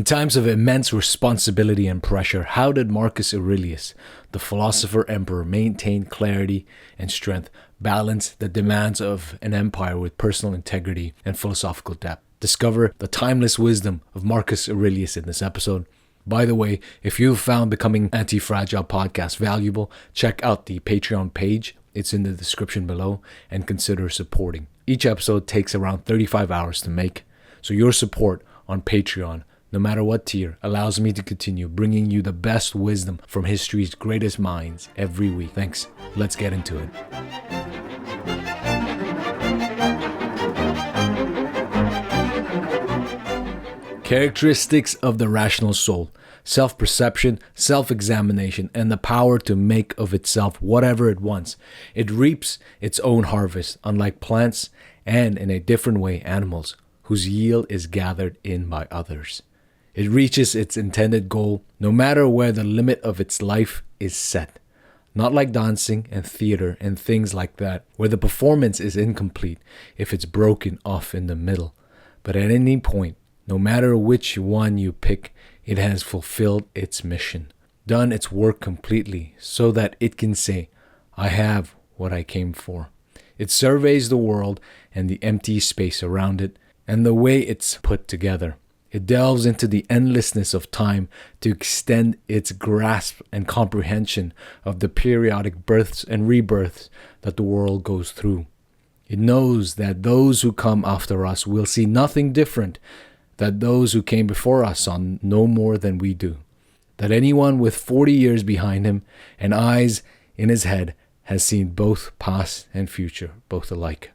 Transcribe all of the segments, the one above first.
In times of immense responsibility and pressure, how did Marcus Aurelius, the philosopher emperor, maintain clarity and strength, balance the demands of an empire with personal integrity and philosophical depth? Discover the timeless wisdom of Marcus Aurelius in this episode. By the way, if you've found Becoming Antifragile podcast valuable, check out the Patreon page. It's in the description below, and consider supporting. Each episode takes around 35 hours to make, so your support on Patreon, no matter what tier, allows me to continue bringing you the best wisdom from history's greatest minds every week. Thanks. Let's get into it. Characteristics of the rational soul: self-perception, self-examination, and the power to make of itself whatever it wants. It reaps its own harvest, unlike plants, and in a different way animals, whose yield is gathered in by others. It reaches its intended goal no matter where the limit of its life is set. Not like dancing and theater and things like that, where the performance is incomplete if it's broken off in the middle. But at any point, no matter which one you pick, it has fulfilled its mission, done its work completely, so that it can say, "I have what I came for." It surveys the world and the empty space around it, and the way it's put together. It delves into the endlessness of time to extend its grasp and comprehension of the periodic births and rebirths that the world goes through. It knows that those who come after us will see nothing different, that those who came before us saw no more than we do, that anyone with 40 years behind him and eyes in his head has seen both past and future, both alike.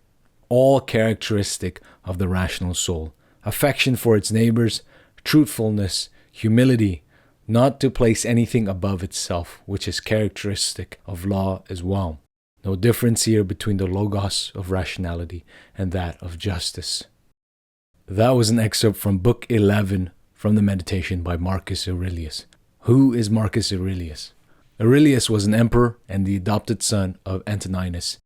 All characteristic of the rational soul: affection for its neighbors, truthfulness, humility, not to place anything above itself, which is characteristic of law as well. No difference here between the logos of rationality and that of justice. That was an excerpt from Book 11 from the Meditation by Marcus Aurelius. Who is Marcus Aurelius? Aurelius was an emperor and the adopted son of Antoninus.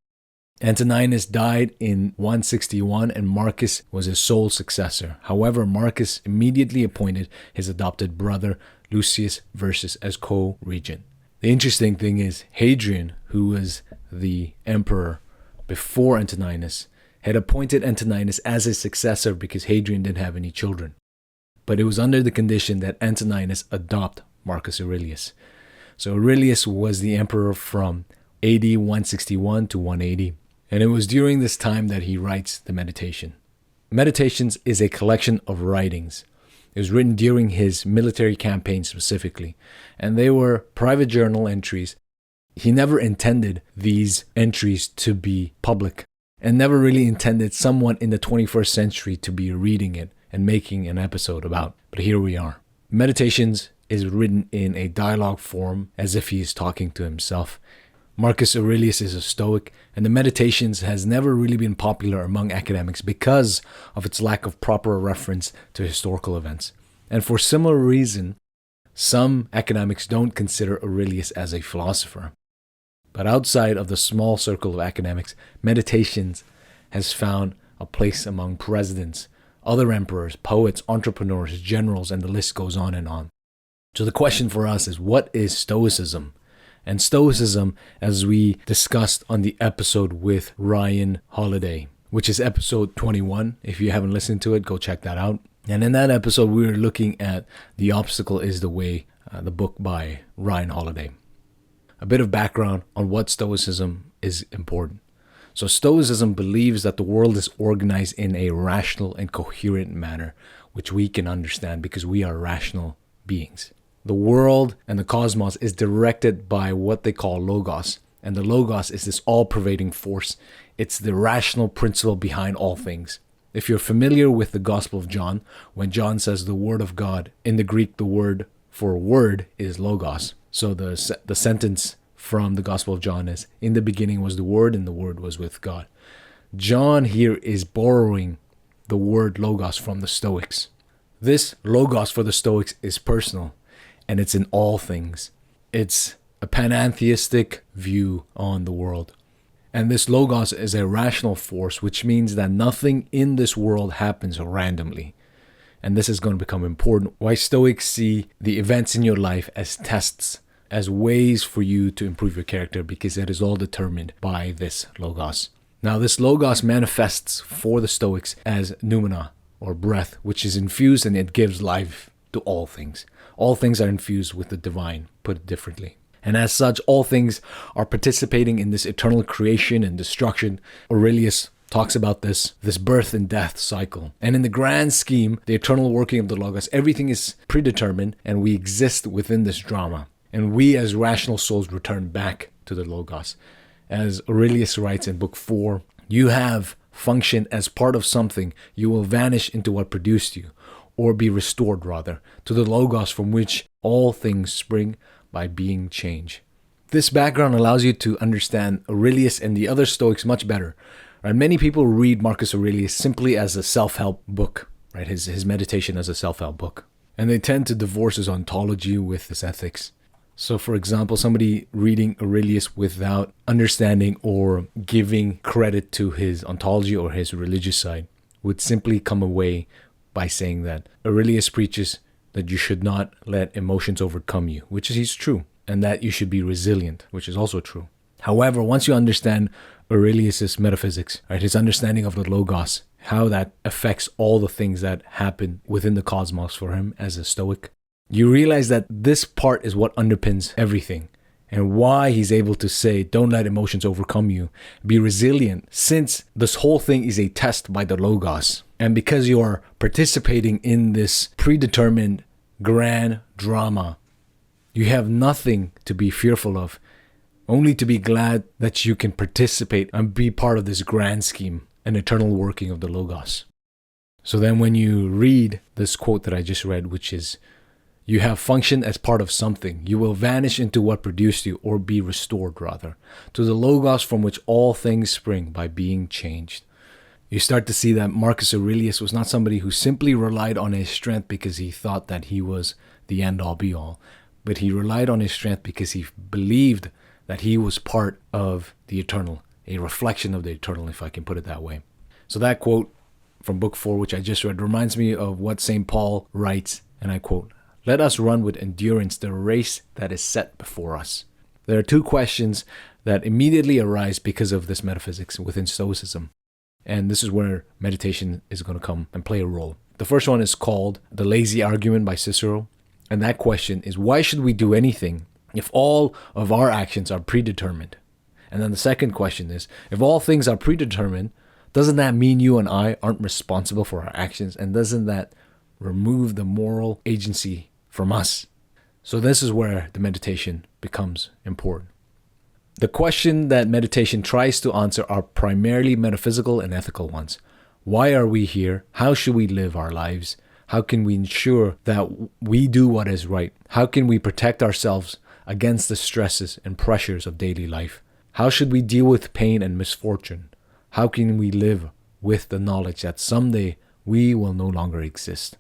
Antoninus died in 161 and Marcus was his sole successor. However, Marcus immediately appointed his adopted brother Lucius Verus as co-regent. The interesting thing is, Hadrian, who was the emperor before Antoninus, had appointed Antoninus as his successor because Hadrian didn't have any children. But it was under the condition that Antoninus adopt Marcus Aurelius. So Aurelius was the emperor from AD 161 to 180. And it was during this time that he writes the Meditation. Meditations is a collection of writings. It was written during his military campaign specifically, and they were private journal entries. He never intended these entries to be public, and never really intended someone in the 21st century to be reading it and making an episode about. But here we are. Meditations is written in a dialogue form, as if he is talking to himself. Marcus Aurelius is a Stoic, and the Meditations has never really been popular among academics because of its lack of proper reference to historical events. And for similar reason, some academics don't consider Aurelius as a philosopher. But outside of the small circle of academics, Meditations has found a place among presidents, other emperors, poets, entrepreneurs, generals, and the list goes on and on. So the question for us is, what is Stoicism? And Stoicism, as we discussed on the episode with Ryan Holiday, which is episode 21. If you haven't listened to it, go check that out. And in that episode, we were looking at The Obstacle is the Way, the book by Ryan Holiday. A bit of background on what Stoicism is important. So Stoicism believes that the world is organized in a rational and coherent manner, which we can understand because we are rational beings. The world and the cosmos is directed by what they call logos. And the logos is this all-pervading force. It's the rational principle behind all things. If you're familiar with the Gospel of John, when John says the word of God, in the Greek the word for word is logos. So the sentence from the Gospel of John is, in the beginning was the Word and the Word was with God. John here is borrowing the word logos from the Stoics. This logos for the Stoics is personal. And it's in all things. It's a panentheistic view on the world. And this logos is a rational force, which means that nothing in this world happens randomly. and this is going to become important, why Stoics see the events in your life as tests, as ways for you to improve your character, because it is all determined by this logos. Now, this logos manifests for the Stoics as pneumena, or breath, which is infused and it gives life to all things. All things are infused with the divine, put it differently. And as such, all things are participating in this eternal creation and destruction. Aurelius talks about this birth and death cycle. And in the grand scheme, the eternal working of the logos, everything is predetermined and we exist within this drama. And we as rational souls return back to the logos. As Aurelius writes in book 4, you have functioned as part of something, you will vanish into what produced you, or be restored rather, to the logos from which all things spring by being changed. This background allows you to understand Aurelius and the other Stoics much better. Right? Many people read Marcus Aurelius simply as a self-help book, right? His meditation as a self-help book. And they tend to divorce his ontology with his ethics. So for example, somebody reading Aurelius without understanding or giving credit to his ontology or his religious side would simply come away by saying that Aurelius preaches that you should not let emotions overcome you, which is true, and that you should be resilient, which is also true. However, once you understand Aurelius's metaphysics, right, his understanding of the logos, how that affects all the things that happen within the cosmos for him as a Stoic, you realize that this part is what underpins everything and why he's able to say, don't let emotions overcome you. Be resilient, since this whole thing is a test by the logos. And because you are participating in this predetermined grand drama, you have nothing to be fearful of, only to be glad that you can participate and be part of this grand scheme, an eternal working of the logos. So then when you read this quote that I just read, which is, you have functioned as part of something. You will vanish into what produced you, or be restored rather, to the logos from which all things spring by being changed. You start to see that Marcus Aurelius was not somebody who simply relied on his strength because he thought that he was the end-all be-all, but he relied on his strength because he believed that he was part of the eternal, a reflection of the eternal, if I can put it that way. So that quote from book 4, which I just read, reminds me of what St. Paul writes, and I quote, "Let us run with endurance the race that is set before us." There are two questions that immediately arise because of this metaphysics within Stoicism. And this is where meditation is going to come and play a role. The first one is called The Lazy Argument by Cicero. And that question is, why should we do anything if all of our actions are predetermined? And then the second question is, if all things are predetermined, doesn't that mean you and I aren't responsible for our actions? And doesn't that remove the moral agency from us? So this is where the meditation becomes important. The question that meditation tries to answer are primarily metaphysical and ethical ones. Why are we here? How should we live our lives? How can we ensure that we do what is right? How can we protect ourselves against the stresses and pressures of daily life? How should we deal with pain and misfortune? How can we live with the knowledge that someday we will no longer exist?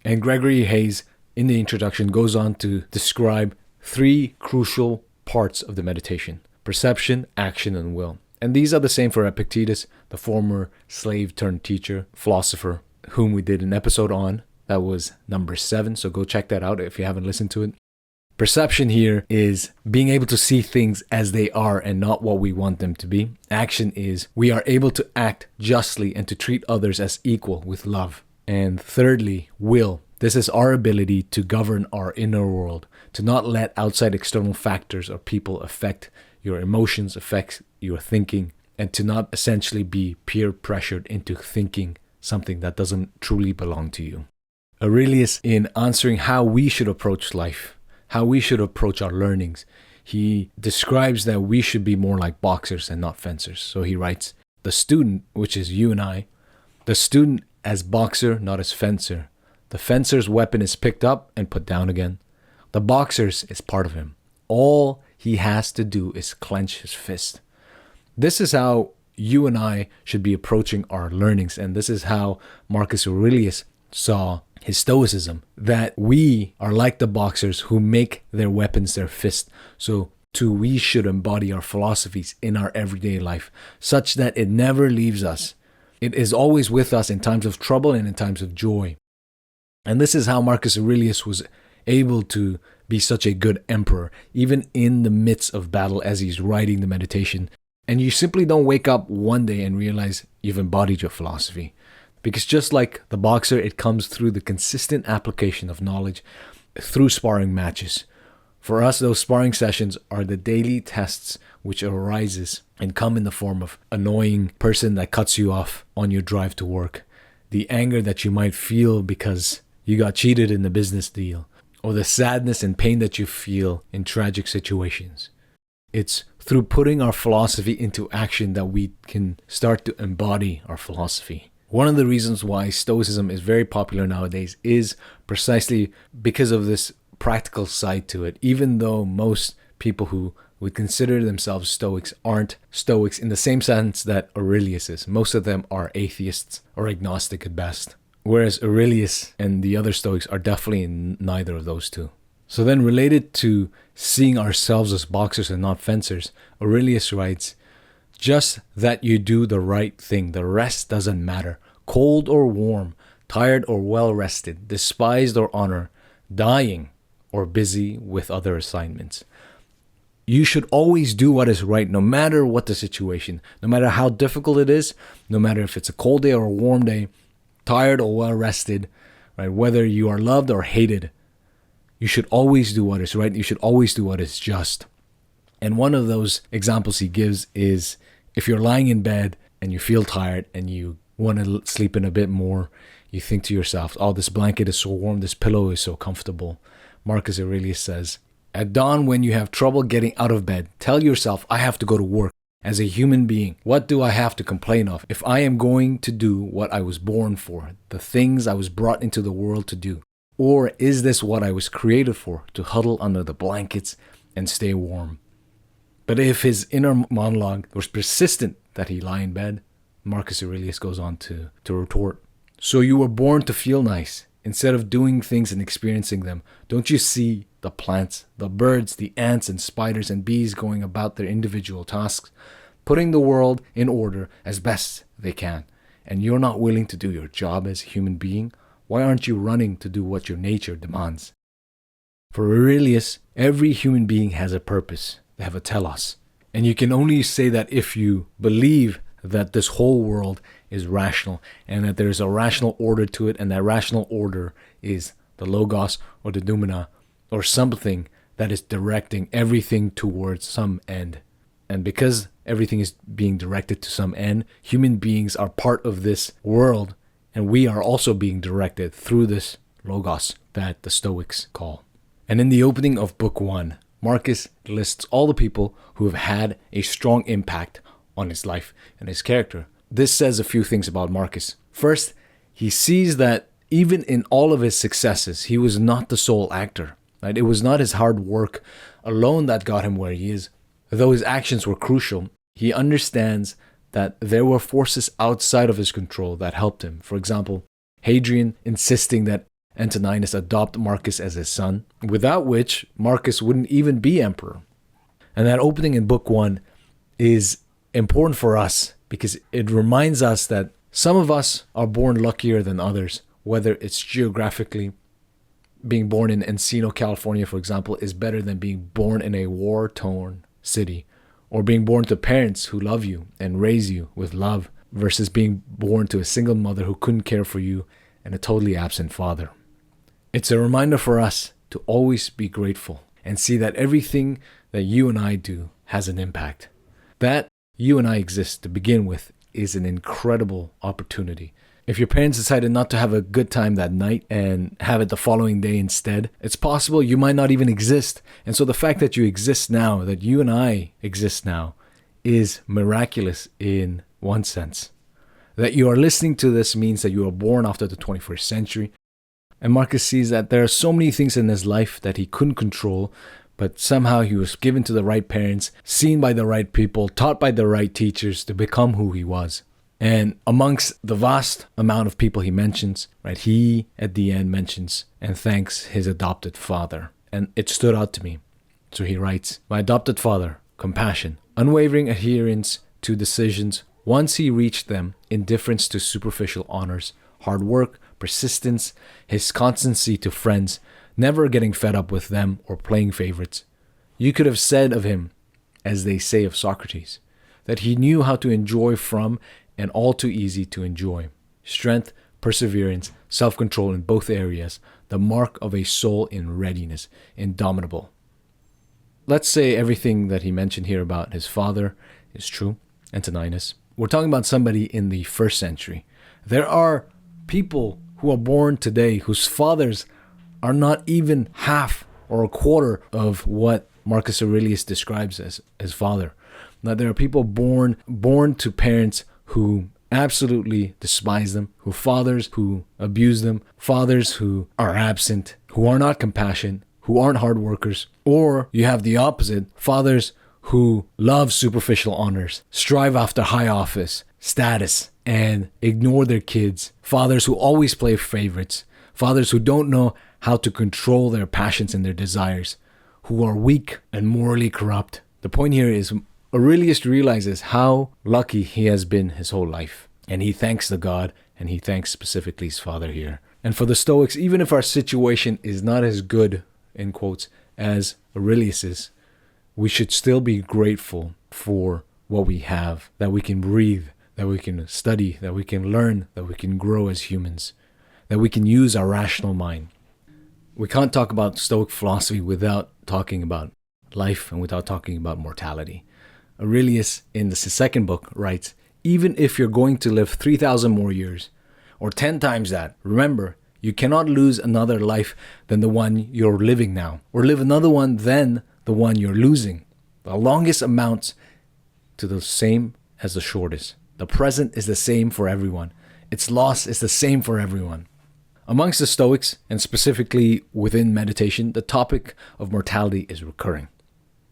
And Gregory Hayes, in the introduction, goes on to describe 3 crucial parts of the meditation: perception, action, and will. And these are the same for Epictetus, the former slave-turned-teacher, philosopher, whom we did an episode on. That was number 7, so go check that out if you haven't listened to it. Perception here is being able to see things as they are and not what we want them to be. Action is we are able to act justly and to treat others as equal with love. And thirdly, will. This is our ability to govern our inner world, to not let outside external factors or people affect your emotions, affect your thinking, and to not essentially be peer pressured into thinking something that doesn't truly belong to you. Aurelius, in answering how we should approach life, how we should approach our learnings, he describes that we should be more like boxers and not fencers. So he writes, the student, which is you and I, the student as boxer, not as fencer. The fencer's weapon is picked up and put down again. The boxer's is part of him. All he has to do is clench his fist. This is how you and I should be approaching our learnings. And this is how Marcus Aurelius saw his Stoicism, that we are like the boxers who make their weapons their fist. So too, we should embody our philosophies in our everyday life such that it never leaves us. It is always with us in times of trouble and in times of joy. And this is how Marcus Aurelius was able to be such a good emperor, even in the midst of battle as he's writing the meditation. And you simply don't wake up one day and realize you've embodied your philosophy. Because just like the boxer, it comes through the consistent application of knowledge through sparring matches. For us, those sparring sessions are the daily tests which arises and come in the form of annoying person that cuts you off on your drive to work, the anger that you might feel because you got cheated in the business deal, or the sadness and pain that you feel in tragic situations. It's through putting our philosophy into action that we can start to embody our philosophy. One of the reasons why Stoicism is very popular nowadays is precisely because of this practical side to it, even though most people who would consider themselves Stoics aren't Stoics in the same sense that Aurelius is. Most of them are atheists or agnostic at best, whereas Aurelius and the other Stoics are definitely neither of those two. So then, related to seeing ourselves as boxers and not fencers, Aurelius writes, "Just that you do the right thing, the rest doesn't matter. Cold or warm, tired or well rested, despised or honored, dying or busy with other assignments. You should always do what is right, no matter what the situation, no matter how difficult it is, no matter if it's a cold day or a warm day, tired or well rested, right? Whether you are loved or hated, you should always do what is right. You should always do what is just." And one of those examples he gives is if you're lying in bed and you feel tired and you want to sleep in a bit more, you think to yourself, "Oh, this blanket is so warm, this pillow is so comfortable." Marcus Aurelius says, "At dawn, when you have trouble getting out of bed, tell yourself, I have to go to work. As a human being, what do I have to complain of if I am going to do what I was born for, the things I was brought into the world to do? Or is this what I was created for, to huddle under the blankets and stay warm?" But if his inner monologue was persistent that he lie in bed, Marcus Aurelius goes on to retort, "So you were born to feel nice. Instead of doing things and experiencing them, don't you see the plants, the birds, the ants and spiders and bees going about their individual tasks, putting the world in order as best they can, and you're not willing to do your job as a human being? Why aren't you running to do what your nature demands?" For Aurelius, every human being has a purpose. They have a telos. And you can only say that if you believe that this whole world is rational and that there's a rational order to it, and that rational order is the logos or the noumena or something that is directing everything towards some end. And because everything is being directed to some end, human beings are part of this world, and we are also being directed through this logos that the Stoics call. And in the opening of book 1, Marcus lists all the people who have had a strong impact on his life and his character. This says a few things about Marcus. First, he sees that even in all of his successes, he was not the sole actor. Right? It was not his hard work alone that got him where he is. Though his actions were crucial, he understands that there were forces outside of his control that helped him. For example, Hadrian insisting that Antoninus adopt Marcus as his son, without which Marcus wouldn't even be emperor. And that opening in book 1 is important for us because it reminds us that some of us are born luckier than others, whether it's geographically. Being born in Encino, California, for example, is better than being born in a war-torn city, or being born to parents who love you and raise you with love versus being born to a single mother who couldn't care for you and a totally absent father. It's a reminder for us to always be grateful and see that everything that you and I do has an impact. That you and I exist to begin with is an incredible opportunity. If your parents decided not to have a good time that night and have it the following day instead, it's possible you might not even exist. And so the fact that you exist now, that you and I exist now, is miraculous in one sense. That you are listening to this means that you were born after the 21st century. And Marcus sees that there are so many things in his life that he couldn't control, but somehow he was given to the right parents, seen by the right people, taught by the right teachers to become who he was. And amongst the vast amount of people he mentions, right, he at the end mentions and thanks his adopted father. And it stood out to me. So he writes, "My adopted father, compassion, unwavering adherence to decisions once he reached them, indifference to superficial honors, hard work, persistence, his constancy to friends, never getting fed up with them or playing favorites. You could have said of him, as they say of Socrates, that he knew how to enjoy from and all too easy to enjoy. Strength, perseverance, self-control in both areas, the mark of a soul in readiness, indomitable. Let's say everything that he mentioned here about his father is true, Antoninus. We're talking about somebody in the 1st century. There are people who are born today whose fathers are not even half or a quarter of what Marcus Aurelius describes as his father. Now, there are people born to parents who absolutely despise them, who fathers who abuse them, fathers who are absent, who are not compassionate, who aren't hard workers. Or you have the opposite, fathers who love superficial honors, strive after high office, status, and ignore their kids. Fathers who always play favorites. Fathers who don't know how to control their passions and their desires, who are weak and morally corrupt. The point here is Aurelius realizes how lucky he has been his whole life. And he thanks the God, and he thanks specifically his father here. And for the Stoics, even if our situation is not as good, in quotes, as Aurelius's, we should still be grateful for what we have, that we can breathe, that we can study, that we can learn, that we can grow as humans, that we can use our rational mind. We can't talk about Stoic philosophy without talking about life and without talking about mortality. Aurelius, in the 2nd book, writes, even if you're going to live 3,000 more years, or 10 times that, remember, you cannot lose another life than the one you're living now, or live another one than the one you're losing. The longest amounts to the same as the shortest. The present is the same for everyone. Its loss is the same for everyone. Amongst the Stoics, and specifically within meditation, the topic of mortality is recurring.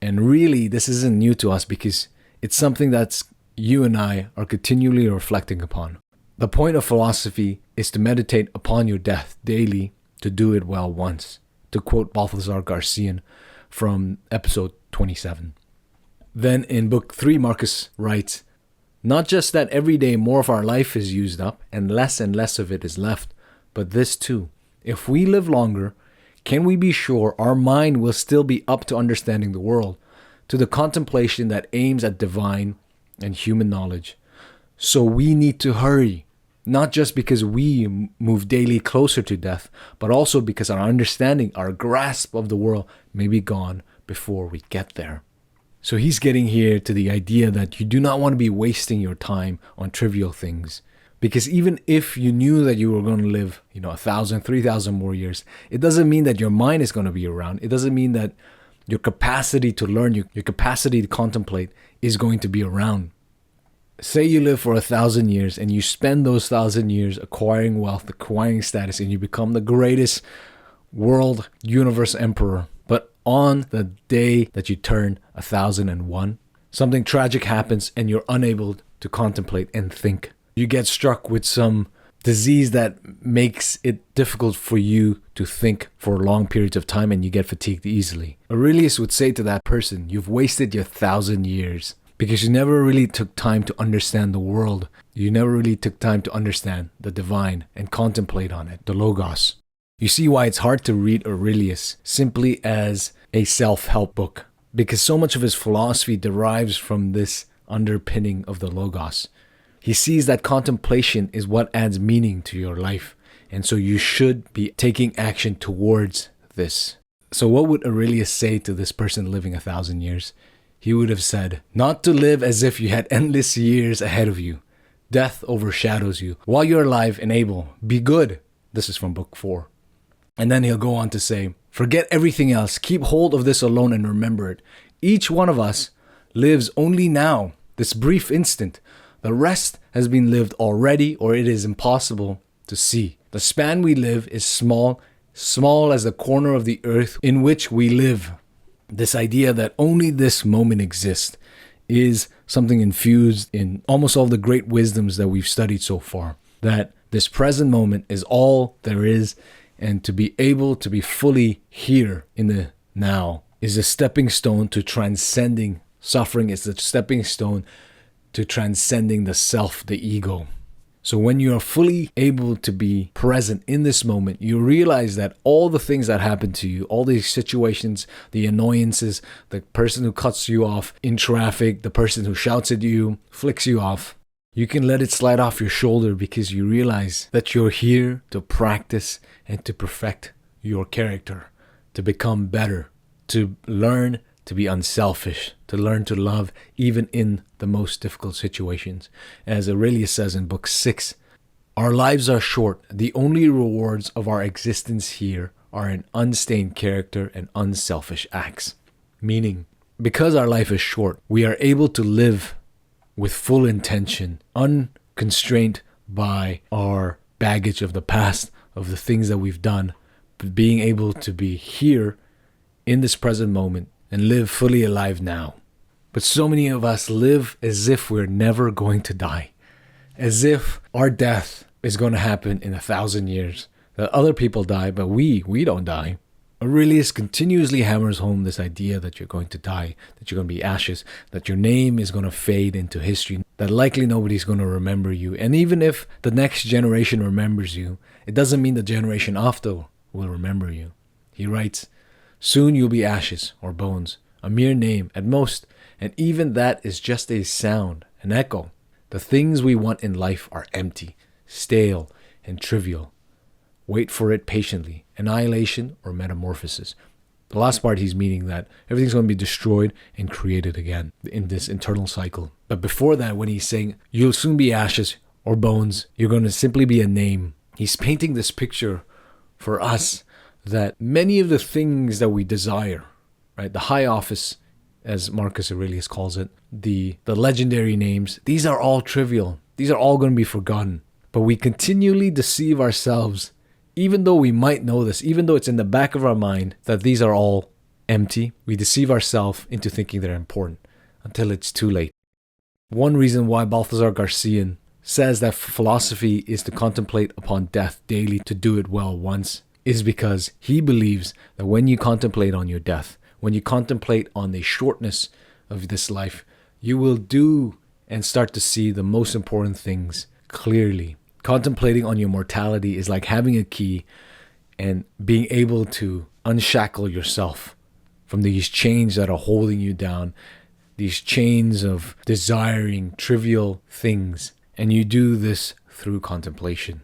And really, this isn't new to us because it's something that you and I are continually reflecting upon. The point of philosophy is to meditate upon your death daily, to do it well once. To quote Balthazar Garcian from episode 27. Then in book 3, Marcus writes, not just that every day more of our life is used up and less of it is left, but this too. If we live longer, can we be sure our mind will still be up to understanding the world, to the contemplation that aims at divine and human knowledge? So we need to hurry, not just because we move daily closer to death, but also because our understanding, our grasp of the world may be gone before we get there. So he's getting here to the idea that you do not want to be wasting your time on trivial things. Because even if you knew that you were going to live, 1,000, 3,000 more years, it doesn't mean that your mind is going to be around. It doesn't mean that your capacity to learn, your capacity to contemplate is going to be around. Say you live for 1,000 years and you spend those 1,000 years acquiring wealth, acquiring status, and you become the greatest world universe emperor. But on the day that you turn 1,001, something tragic happens and you're unable to contemplate and think. You get struck with some disease that makes it difficult for you to think for long periods of time and you get fatigued easily. Aurelius would say to that person, you've wasted your 1,000 years because you never really took time to understand the world. You never really took time to understand the divine and contemplate on it, the Logos. You see why it's hard to read Aurelius simply as a self-help book, because so much of his philosophy derives from this underpinning of the Logos. He sees that contemplation is what adds meaning to your life, and so you should be taking action towards this. So what would Aurelius say to this person living 1,000 years? He would have said, not to live as if you had endless years ahead of you. Death overshadows you. While you're alive and able, be good. This is from book 4. And then he'll go on to say, forget everything else. Keep hold of this alone and remember it. Each one of us lives only now, this brief instant. The rest has been lived already, or it is impossible to see. The span we live is small as the corner of the earth in which we live. This idea that only this moment exists is something infused in almost all the great wisdoms that we've studied so far. That this present moment is all there is, and to be able to be fully here in the now is a stepping stone to transcending suffering. It's a stepping stone to transcending the self, the ego. So when you are fully able to be present in this moment, you realize that all the things that happen to you, all these situations, the annoyances, the person who cuts you off in traffic, the person who shouts at you, flicks you off, you can let it slide off your shoulder because you realize that you're here to practice and to perfect your character, to become better, to learn to be unselfish, to learn to love even in the most difficult situations. As Aurelius says in book 6, our lives are short. The only rewards of our existence here are an unstained character and unselfish acts. Meaning, because our life is short, we are able to live with full intention, unconstrained by our baggage of the past, of the things that we've done, but being able to be here in this present moment and live fully alive now. But so many of us live as if we're never going to die, as if our death is going to happen in 1,000 years, that other people die, but we don't die. Aurelius continuously hammers home this idea that you're going to die, that you're going to be ashes, that your name is going to fade into history, that likely nobody's going to remember you. And even if the next generation remembers you, it doesn't mean the generation after will remember you. He writes, soon you'll be ashes or bones, a mere name at most, and even that is just a sound, an echo. The things we want in life are empty, stale, and trivial. Wait for it patiently, annihilation or metamorphosis. The last part he's meaning that everything's going to be destroyed and created again in this internal cycle. But before that, when he's saying, you'll soon be ashes or bones, you're going to simply be a name. He's painting this picture for us that many of the things that we desire, right, the high office, as Marcus Aurelius calls it, the legendary names, these are all trivial. These are all going to be forgotten. But we continually deceive ourselves, even though we might know this, even though it's in the back of our mind that these are all empty. We deceive ourselves into thinking they're important until it's too late. One reason why Balthazar Garcian says that philosophy is to contemplate upon death daily to do it well once is because he believes that when you contemplate on your death, when you contemplate on the shortness of this life, you will do and start to see the most important things clearly. Contemplating on your mortality is like having a key and being able to unshackle yourself from these chains that are holding you down, these chains of desiring trivial things. And you do this through contemplation.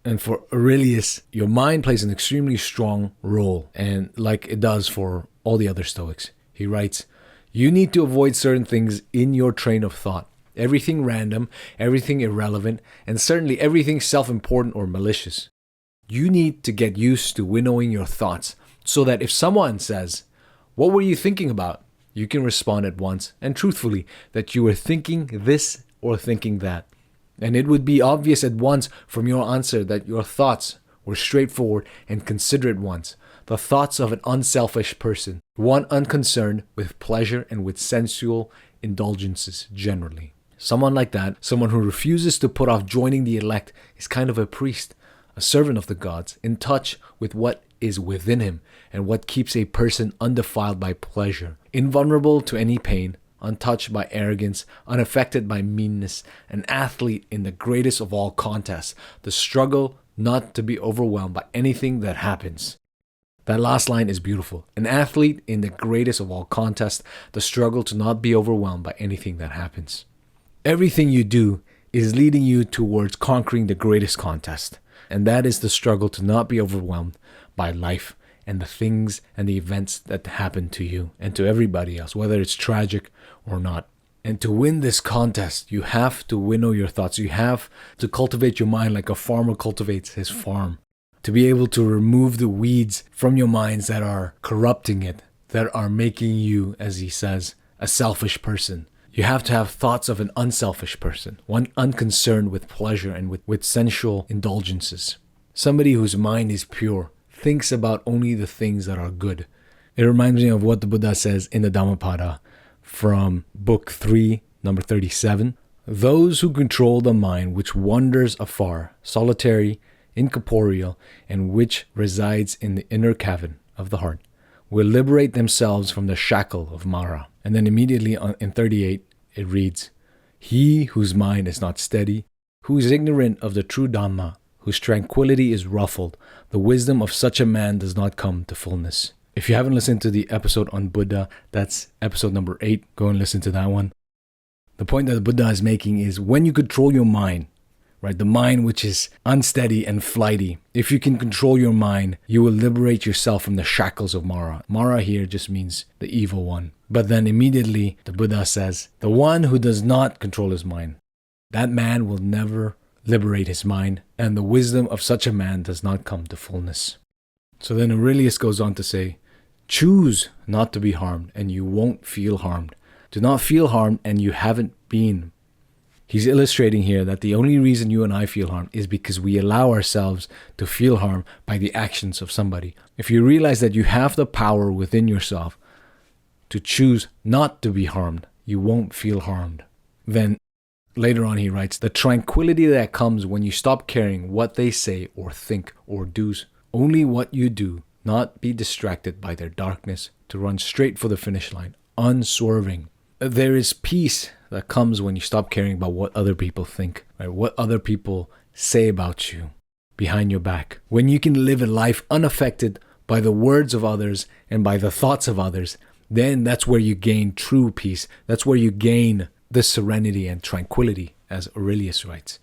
And for Aurelius, your mind plays an extremely strong role, and like it does for all the other Stoics. He writes, you need to avoid certain things in your train of thought. Everything random, everything irrelevant, and certainly everything self-important or malicious. You need to get used to winnowing your thoughts so that if someone says, what were you thinking about? You can respond at once and truthfully that you were thinking this or thinking that. And it would be obvious at once from your answer that your thoughts were straightforward and considerate ones, the thoughts of an unselfish person, one unconcerned with pleasure and with sensual indulgences generally. Someone like that, someone who refuses to put off joining the elect, is kind of a priest, a servant of the gods, in touch with what is within him and what keeps a person undefiled by pleasure, invulnerable to any pain, untouched by arrogance, unaffected by meanness, an athlete in the greatest of all contests, the struggle not to be overwhelmed by anything that happens. That last line is beautiful. An athlete in the greatest of all contests, the struggle to not be overwhelmed by anything that happens. Everything you do is leading you towards conquering the greatest contest, and that is the struggle to not be overwhelmed by life and the things and the events that happen to you and to everybody else, whether it's tragic or not. And to win this contest, you have to winnow your thoughts. You have to cultivate your mind like a farmer cultivates his farm. To be able to remove the weeds from your minds that are corrupting it, that are making you, as he says, a selfish person. You have to have thoughts of an unselfish person, one unconcerned with pleasure and with sensual indulgences. Somebody whose mind is pure, thinks about only the things that are good. It reminds me of what the Buddha says in the Dhammapada from book 3, number 37. Those who control the mind which wanders afar, solitary, incorporeal, and which resides in the inner cavern of the heart, will liberate themselves from the shackle of Mara. And then immediately in 38, it reads, he whose mind is not steady, who is ignorant of the true Dhamma, whose tranquility is ruffled, the wisdom of such a man does not come to fullness. If you haven't listened to the episode on Buddha, that's episode number 8. Go and listen to that one. The point that the Buddha is making is when you control your mind, right, the mind which is unsteady and flighty, if you can control your mind, you will liberate yourself from the shackles of Mara. Mara here just means the evil one. But then immediately the Buddha says, the one who does not control his mind, that man will never liberate his mind, and the wisdom of such a man does not come to fullness. So then Aurelius goes on to say, choose not to be harmed and you won't feel harmed. Do not feel harmed and you haven't been. He's illustrating here that the only reason you and I feel harm is because we allow ourselves to feel harm by the actions of somebody. If you realize that you have the power within yourself to choose not to be harmed, you won't feel harmed. Then later on he writes, the tranquility that comes when you stop caring what they say or think or do, only what you do, not be distracted by their darkness, to run straight for the finish line, unswerving. There is peace that comes when you stop caring about what other people think, right? What other people say about you behind your back. When you can live a life unaffected by the words of others and by the thoughts of others, then that's where you gain true peace. That's where you gain the serenity and tranquility, as Aurelius writes.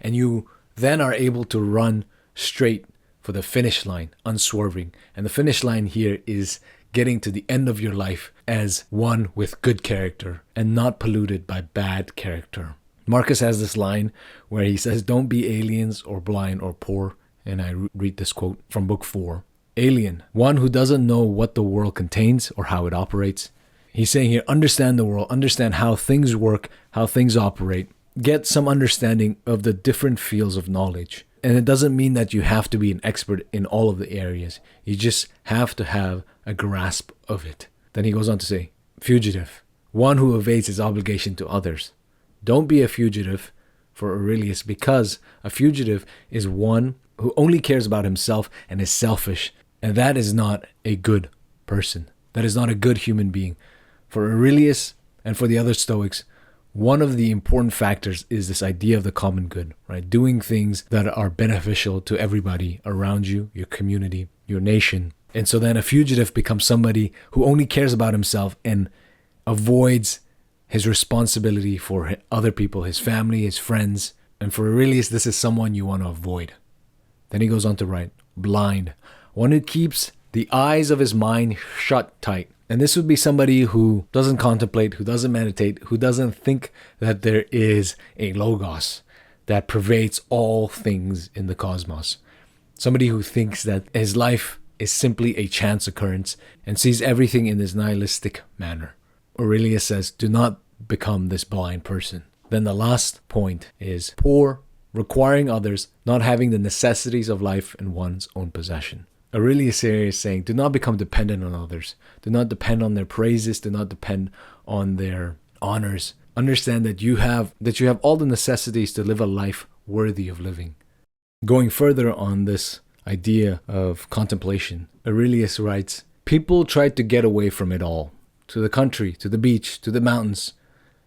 And you then are able to run straight for the finish line, unswerving. And the finish line here is getting to the end of your life as one with good character and not polluted by bad character. Marcus has this line where he says, don't be aliens or blind or poor. And I read this quote from book 4. Alien, one who doesn't know what the world contains or how it operates. He's saying here, understand the world, understand how things work, how things operate. Get some understanding of the different fields of knowledge. And it doesn't mean that you have to be an expert in all of the areas. You just have to have a grasp of it. Then he goes on to say, fugitive, one who evades his obligation to others. Don't be a fugitive for Aurelius, because a fugitive is one who only cares about himself and is selfish. And that is not a good person. That is not a good human being. For Aurelius and for the other Stoics, one of the important factors is this idea of the common good, right? Doing things that are beneficial to everybody around you, your community, your nation. And so then a fugitive becomes somebody who only cares about himself and avoids his responsibility for other people, his family, his friends. And for Aurelius, this is someone you want to avoid. Then he goes on to write, blind, one who keeps the eyes of his mind shut tight. And this would be somebody who doesn't contemplate, who doesn't meditate, who doesn't think that there is a logos that pervades all things in the cosmos. Somebody who thinks that his life is simply a chance occurrence and sees everything in this nihilistic manner. Aurelius says, do not become this blind person. Then the last point is poor, requiring others, not having the necessities of life in one's own possession. Aurelius here is saying, do not become dependent on others. Do not depend on their praises. Do not depend on their honors. Understand that you have all the necessities to live a life worthy of living. Going further on this idea of contemplation, Aurelius writes, people tried to get away from it all, to the country, to the beach, to the mountains.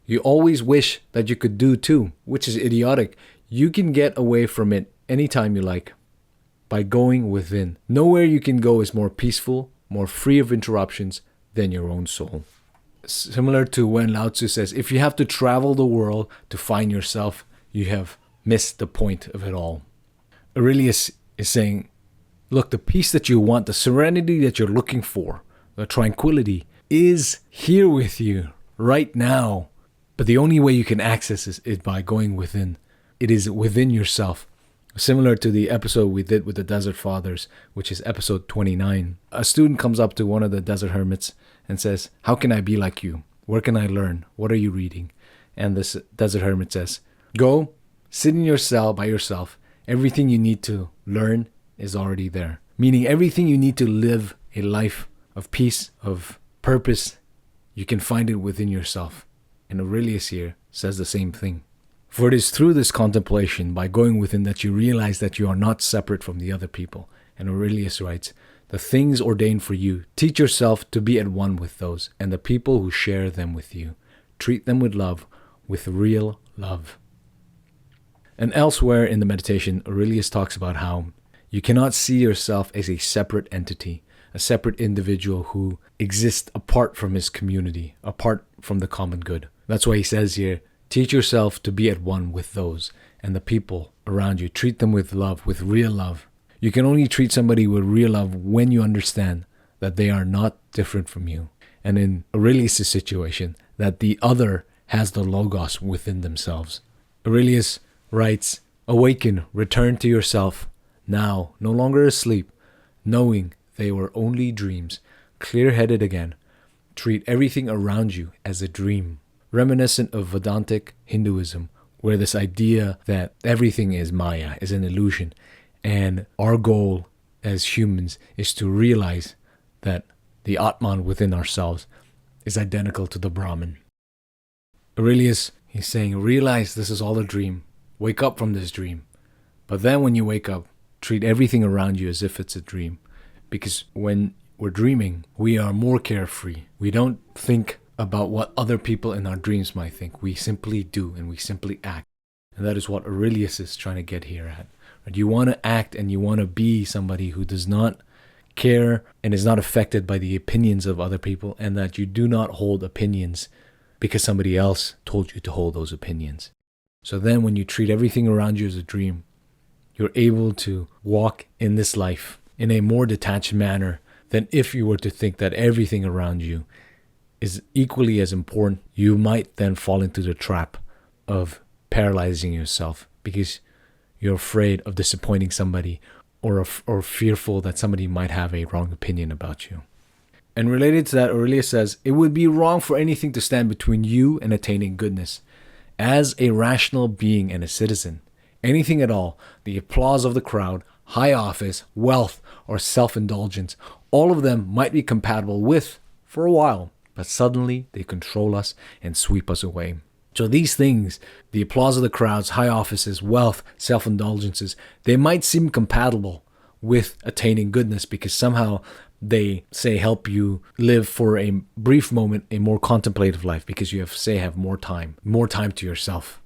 You always wish that you could do too, which is idiotic. You can get away from it anytime you like. By going within. Nowhere you can go is more peaceful, more free of interruptions than your own soul. Similar to when Lao Tzu says, if you have to travel the world to find yourself, you have missed the point of it all. Aurelius is saying, look, the peace that you want, the serenity that you're looking for, the tranquility is here with you right now. But the only way you can access it is by going within. It is within yourself. Similar to the episode we did with the Desert Fathers, which is episode 29. A student comes up to one of the desert hermits and says, how can I be like you? Where can I learn? What are you reading? And this desert hermit says, go, sit in your cell by yourself. Everything you need to learn is already there. Meaning everything you need to live a life of peace, of purpose, you can find it within yourself. And Aurelius here says the same thing. For it is through this contemplation, by going within, that you realize that you are not separate from the other people. And Aurelius writes, the things ordained for you, teach yourself to be at one with those, and the people who share them with you. Treat them with love, with real love. And elsewhere in the meditation, Aurelius talks about how you cannot see yourself as a separate entity, a separate individual who exists apart from his community, apart from the common good. That's why he says here, teach yourself to be at one with those and the people around you. Treat them with love, with real love. You can only treat somebody with real love when you understand that they are not different from you. And in Aurelius' situation, that the other has the logos within themselves. Aurelius writes, awaken, return to yourself, now, no longer asleep, knowing they were only dreams, clear-headed again. Treat everything around you as a dream, reminiscent of Vedantic Hinduism, where this idea that everything is Maya, is an illusion, and our goal as humans is to realize that the Atman within ourselves is identical to the Brahman. Aurelius, he's saying, realize this is all a dream. Wake up from this dream. But then when you wake up, treat everything around you as if it's a dream. Because when we're dreaming, we are more carefree. We don't think about what other people in our dreams might think. We simply do, and we simply act. And that is what Aurelius is trying to get here at. Right? You want to act and you want to be somebody who does not care and is not affected by the opinions of other people, and that you do not hold opinions because somebody else told you to hold those opinions. So then when you treat everything around you as a dream, you're able to walk in this life in a more detached manner than if you were to think that everything around you is equally as important. You might then fall into the trap of paralyzing yourself because you're afraid of disappointing somebody or fearful that somebody might have a wrong opinion about you. And related to that, Aurelius says, it would be wrong for anything to stand between you and attaining goodness. As a rational being and a citizen, anything at all, the applause of the crowd, high office, wealth, or self-indulgence, all of them might be compatible with for a while, but suddenly they control us and sweep us away. So these things, the applause of the crowds, high offices, wealth, self-indulgences, they might seem compatible with attaining goodness because somehow they say help you live for a brief moment a more contemplative life because you have more time to yourself.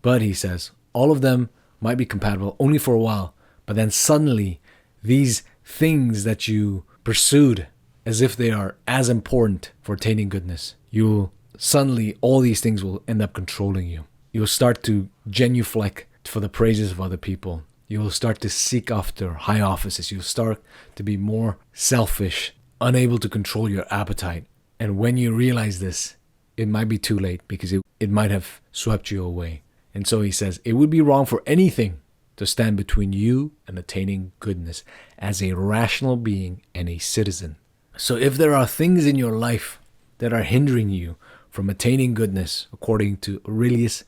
But he says all of them might be compatible only for a while, but then suddenly these things that you pursued as if they are as important for attaining goodness, suddenly all these things will end up controlling you. You'll start to genuflect for the praises of other people. You will start to seek after high offices. You'll start to be more selfish, unable to control your appetite. And when you realize this, it might be too late because it might have swept you away. And so he says, it would be wrong for anything to stand between you and attaining goodness as a rational being and a citizen. So if there are things in your life that are hindering you from attaining goodness, according to Aurelius,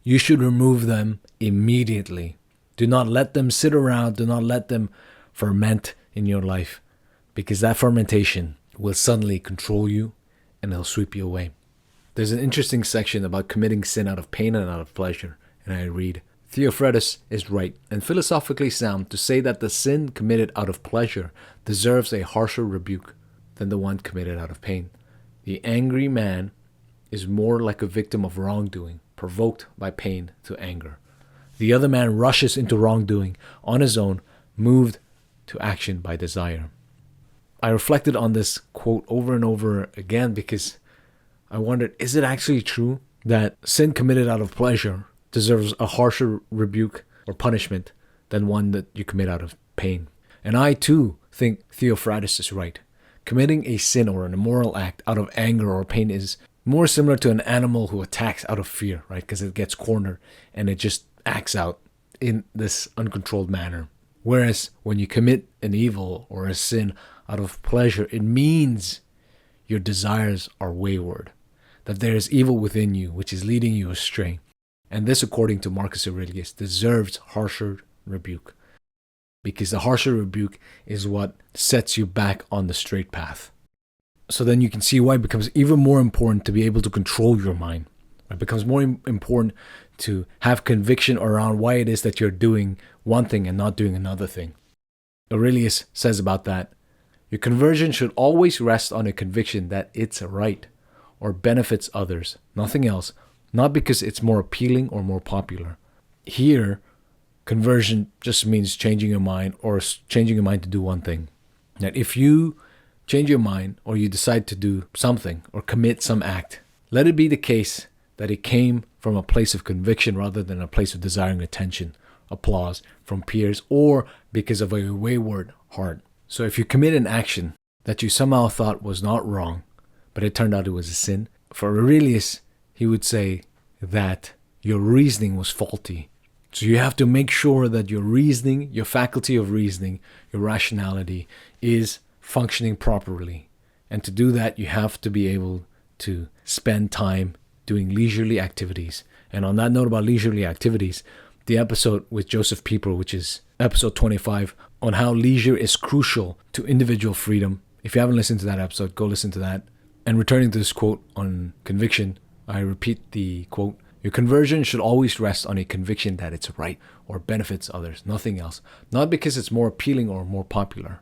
you should remove them immediately. Do not let them sit around. Do not let them ferment in your life, because that fermentation will suddenly control you and it'll sweep you away. There's an interesting section about committing sin out of pain and out of pleasure, and I read, Theophrastus is right and philosophically sound to say that the sin committed out of pleasure deserves a harsher rebuke than the one committed out of pain. The angry man is more like a victim of wrongdoing, provoked by pain to anger. The other man rushes into wrongdoing on his own, moved to action by desire. I reflected on this quote over and over again because I wondered, is it actually true that sin committed out of pleasure deserves a harsher rebuke or punishment than one that you commit out of pain? And I too think Theophrastus is right. Committing a sin or an immoral act out of anger or pain is more similar to an animal who attacks out of fear, right? Because it gets cornered and it just acts out in this uncontrolled manner. Whereas when you commit an evil or a sin out of pleasure, it means your desires are wayward, that there is evil within you which is leading you astray. And this, according to Marcus Aurelius, deserves harsher rebuke, because the harsher rebuke is what sets you back on the straight path. So then you can see why it becomes even more important to be able to control your mind. It becomes more important to have conviction around why it is that you're doing one thing and not doing another thing. Aurelius says about that, your conversion should always rest on a conviction that it's right or benefits others, nothing else, not because it's more appealing or more popular. Here, conversion just means changing your mind, or changing your mind to do one thing. That if you change your mind, or you decide to do something or commit some act, let it be the case that it came from a place of conviction rather than a place of desiring attention, applause from peers, or because of a wayward heart. So if you commit an action that you somehow thought was not wrong, but it turned out it was a sin, for Aurelius, he would say that your reasoning was faulty. So you have to make sure that your reasoning, your faculty of reasoning, your rationality is functioning properly. And to do that, you have to be able to spend time doing leisurely activities. And on that note about leisurely activities, the episode with Joseph Pieper, which is episode 25, on how leisure is crucial to individual freedom. If you haven't listened to that episode, go listen to that. And returning to this quote on conviction, I repeat the quote: your conversion should always rest on a conviction that it's right or benefits others, nothing else. Not because it's more appealing or more popular.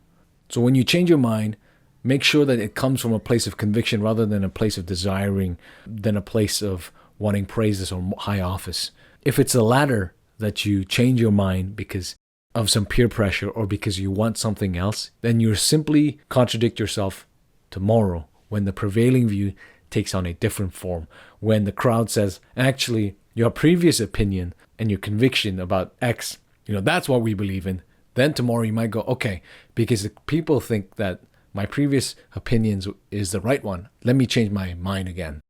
So when you change your mind, make sure that it comes from a place of conviction rather than a place of desiring, than a place of wanting praises or high office. If it's the latter, that you change your mind because of some peer pressure or because you want something else, then you simply contradict yourself tomorrow when the prevailing view takes on a different form. When the crowd says, actually, your previous opinion and your conviction about X, that's what we believe in. Then tomorrow you might go, okay, because the people think that my previous opinions is the right one, let me change my mind again.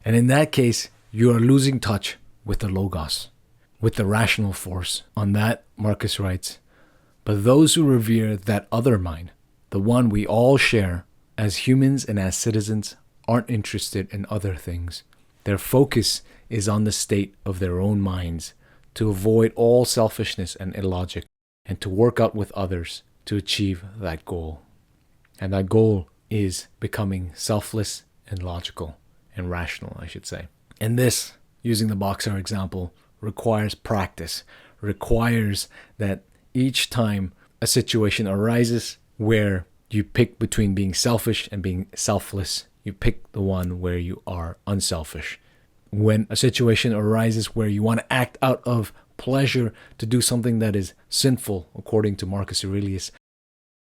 And in that case, you are losing touch with the logos, with the rational force. On that, Marcus writes, but those who revere that other mind, the one we all share as humans and as citizens, aren't interested in other things. Their focus is on the state of their own minds, to avoid all selfishness and illogic, and to work out with others to achieve that goal. And that goal is becoming selfless and logical and rational, I should say. And this, using the boxer example, requires practice, requires that each time a situation arises where you pick between being selfish and being selfless, you pick the one where you are unselfish. When a situation arises where you want to act out of pleasure to do something that is sinful, according to Marcus Aurelius,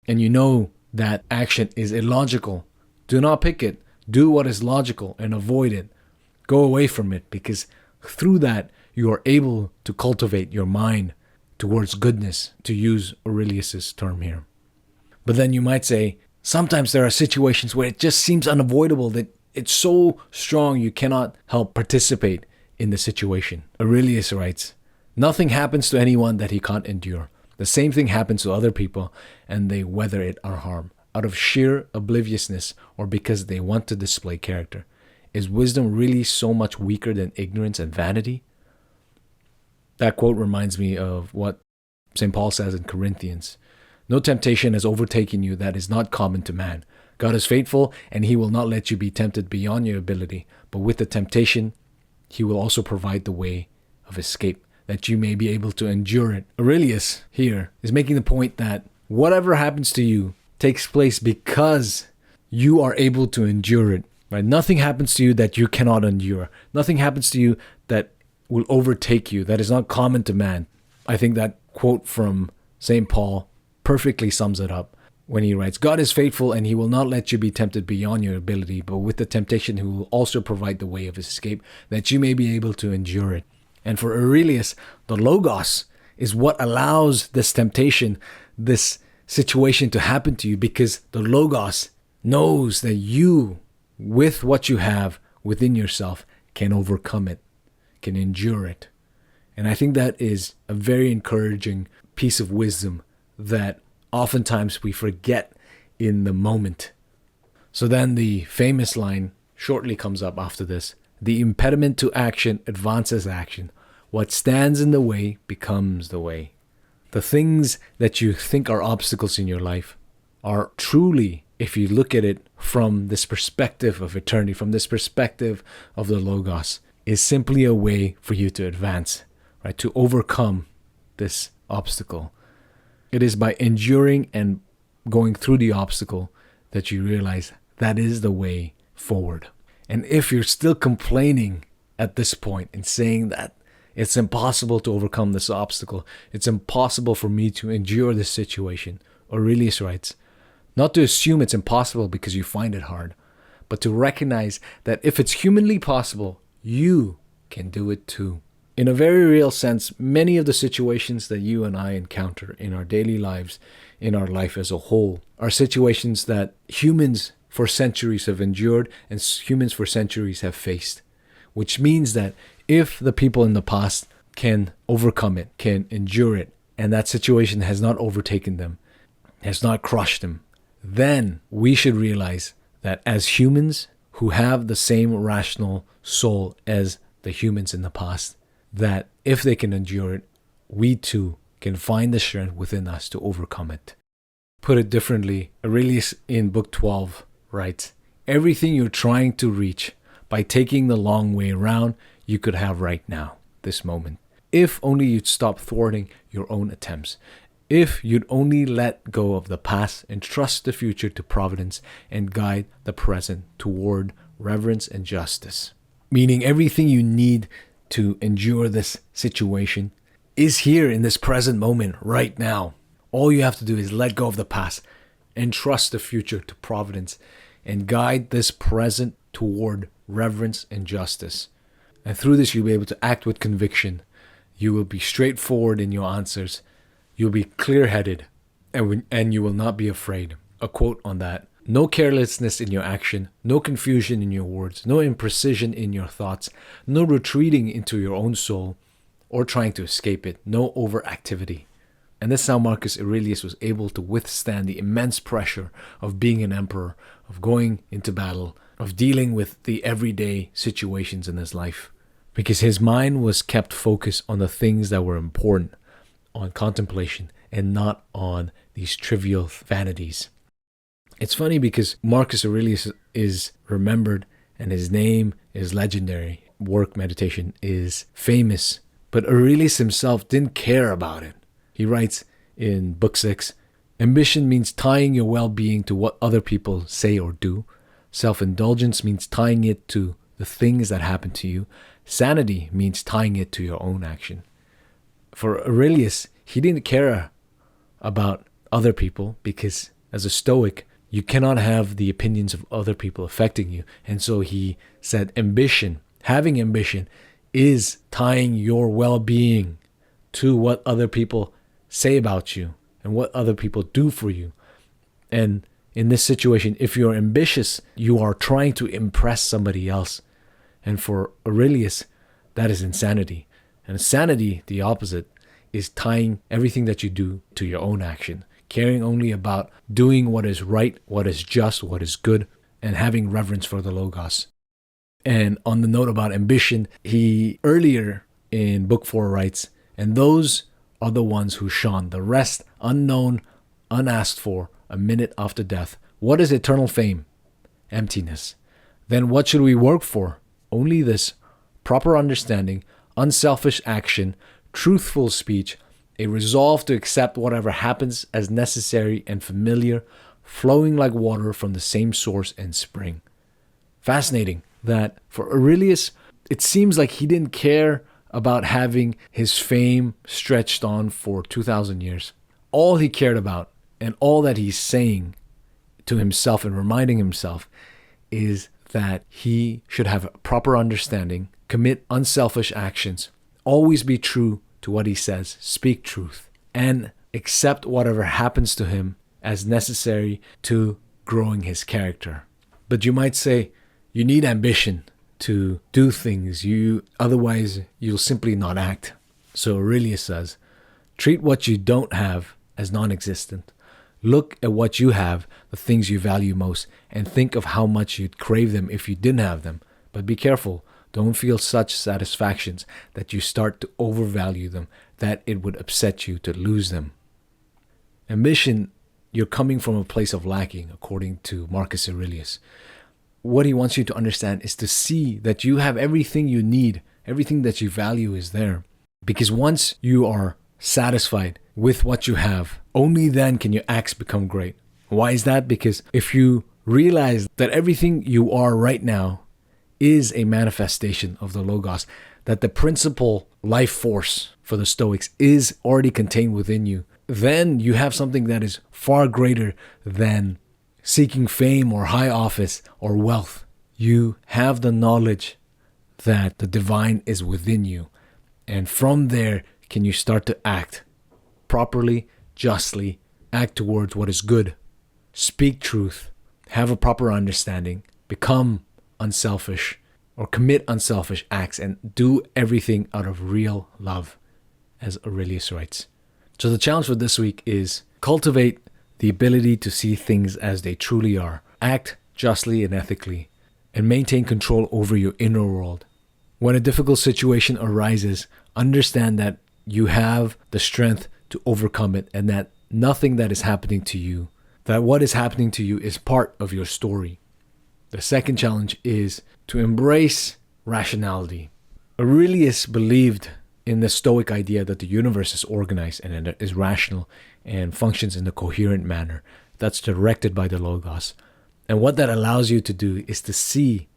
and you know that action is illogical, do not pick it. Do what is logical and avoid it. Go away from it, because through that you are able to cultivate your mind towards goodness, to use Aurelius's term here. But then you might say, sometimes there are situations where it just seems unavoidable, that it's so strong you cannot help participate in the situation. Aurelius writes, nothing happens to anyone that he can't endure. The same thing happens to other people, and they weather it unharmed, out of sheer obliviousness or because they want to display character. Is wisdom really so much weaker than ignorance and vanity? That quote reminds me of what St. Paul says in Corinthians. No temptation has overtaken you that is not common to man. God is faithful, and he will not let you be tempted beyond your ability, but with the temptation, he will also provide the way of escape, that you may be able to endure it. Aurelius here is making the point that whatever happens to you takes place because you are able to endure it. Right? Nothing happens to you that you cannot endure. Nothing happens to you that will overtake you, that is not common to man. I think that quote from St. Paul perfectly sums it up when he writes, God is faithful, and he will not let you be tempted beyond your ability, but with the temptation he will also provide the way of escape, that you may be able to endure it. And for Aurelius, the logos is what allows this temptation, this situation to happen to you, because the logos knows that you, with what you have within yourself, can overcome it, can endure it. And I think that is a very encouraging piece of wisdom that oftentimes we forget in the moment. So then the famous line shortly comes up after this. The impediment to action advances action. What stands in the way becomes the way. The things that you think are obstacles in your life are truly, if you look at it from this perspective of eternity, from this perspective of the Logos, is simply a way for you to advance, right? To overcome this obstacle. It is by enduring and going through the obstacle that you realize that is the way forward. And if you're still complaining at this point and saying that It's impossible to overcome this obstacle. It's impossible for me to endure this situation. Aurelius writes, not to assume it's impossible because you find it hard, but to recognize that if it's humanly possible, you can do it too. In a very real sense, many of the situations that you and I encounter in our daily lives, in our life as a whole, are situations that humans for centuries have endured and humans for centuries have faced. Which means that if the people in the past can overcome it, can endure it, and that situation has not overtaken them, has not crushed them, then we should realize that as humans who have the same rational soul as the humans in the past, that if they can endure it, we too can find the strength within us to overcome it. Put it differently, Aurelius in Book 12 writes, everything you're trying to reach by taking the long way around, you could have right now, this moment. If only you'd stop thwarting your own attempts. If you'd only let go of the past and trust the future to providence and guide the present toward reverence and justice. Meaning everything you need to endure this situation is here in this present moment right now. All you have to do is let go of the past and trust the future to providence and guide this present toward reverence and justice. And through this, you'll be able to act with conviction. You will be straightforward in your answers. You'll be clear-headed and you will not be afraid. A quote on that. No carelessness in your action, no confusion in your words, no imprecision in your thoughts, no retreating into your own soul or trying to escape it, no overactivity. And this is how Marcus Aurelius was able to withstand the immense pressure of being an emperor, of going into battle, of dealing with the everyday situations in his life. Because his mind was kept focused on the things that were important, on contemplation, and not on these trivial vanities. It's funny because Marcus Aurelius is remembered and his name is legendary. Work, meditation, is famous. But Aurelius himself didn't care about it. He writes in Book 6, ambition means tying your well-being to what other people say or do. Self-indulgence means tying it to the things that happen to you. Sanity means tying it to your own action. For Aurelius, he didn't care about other people because as a Stoic, you cannot have the opinions of other people affecting you. And so he said having ambition is tying your well-being to what other people say about you and what other people do for you. And in this situation, if you're ambitious, you are trying to impress somebody else. And for Aurelius, that is insanity. And sanity, the opposite, is tying everything that you do to your own action, caring only about doing what is right, what is just, what is good, and having reverence for the Logos. And on the note about ambition, he earlier in Book 4 writes, and those are the ones who shone, the rest unknown, unasked for, a minute after death. What is eternal fame? Emptiness. Then what should we work for? Only this: proper understanding, unselfish action, truthful speech, a resolve to accept whatever happens as necessary and familiar, flowing like water from the same source and spring. Fascinating that for Aurelius, it seems like he didn't care about having his fame stretched on for 2,000 years. All he cared about and all that he's saying to himself and reminding himself is that he should have a proper understanding, commit unselfish actions, always be true to what he says, speak truth, and accept whatever happens to him as necessary to growing his character. But you might say, you need ambition to do things, otherwise you'll simply not act. So Aurelius says, treat what you don't have as non-existent. Look at what you have, the things you value most, and think of how much you'd crave them if you didn't have them. But be careful. Don't feel such satisfactions that you start to overvalue them, that it would upset you to lose them. Ambition, you're coming from a place of lacking, according to Marcus Aurelius. What he wants you to understand is to see that you have everything you need, everything that you value is there. Because once you are satisfied with what you have, only then can your acts become great. Why is that? Because if you realize that everything you are right now is a manifestation of the Logos, that the principal life force for the Stoics is already contained within you, then you have something that is far greater than seeking fame or high office or wealth. You have the knowledge that the divine is within you. And from there, can you start to act properly, justly, act towards what is good, speak truth, have a proper understanding, become unselfish, or commit unselfish acts, and do everything out of real love, as Aurelius writes. So the challenge for this week is cultivate the ability to see things as they truly are, act justly and ethically, and maintain control over your inner world. When a difficult situation arises, understand that you have the strength to overcome it, and that nothing that is happening to you, that what is happening to you is part of your story. The second challenge is to embrace rationality. Aurelius believed in the Stoic idea that the universe is organized and is rational and functions in a coherent manner that's directed by the Logos. And what that allows you to do is to see,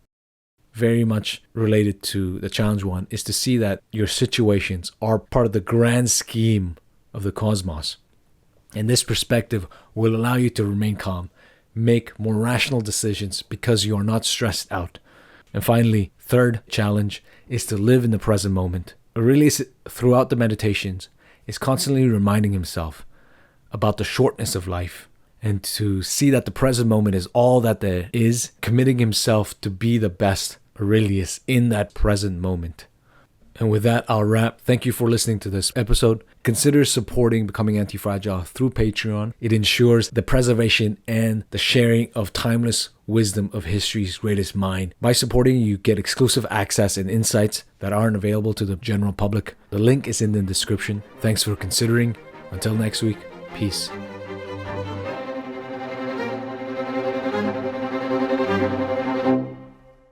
very much related to the challenge one, is to see that your situations are part of the grand scheme of the cosmos. And this perspective will allow you to remain calm, make more rational decisions because you are not stressed out. And finally, third challenge is to live in the present moment. Aurelius, throughout the meditations, is constantly reminding himself about the shortness of life and to see that the present moment is all that there is, committing himself to be the best Aurelius in that present moment. And with that, I'll wrap. Thank you for listening to this episode. Consider supporting Becoming Antifragile through Patreon. It ensures the preservation and the sharing of timeless wisdom of history's greatest mind. By supporting, you get exclusive access and insights that aren't available to the general public. The link is in the description. Thanks for considering. Until next week, peace.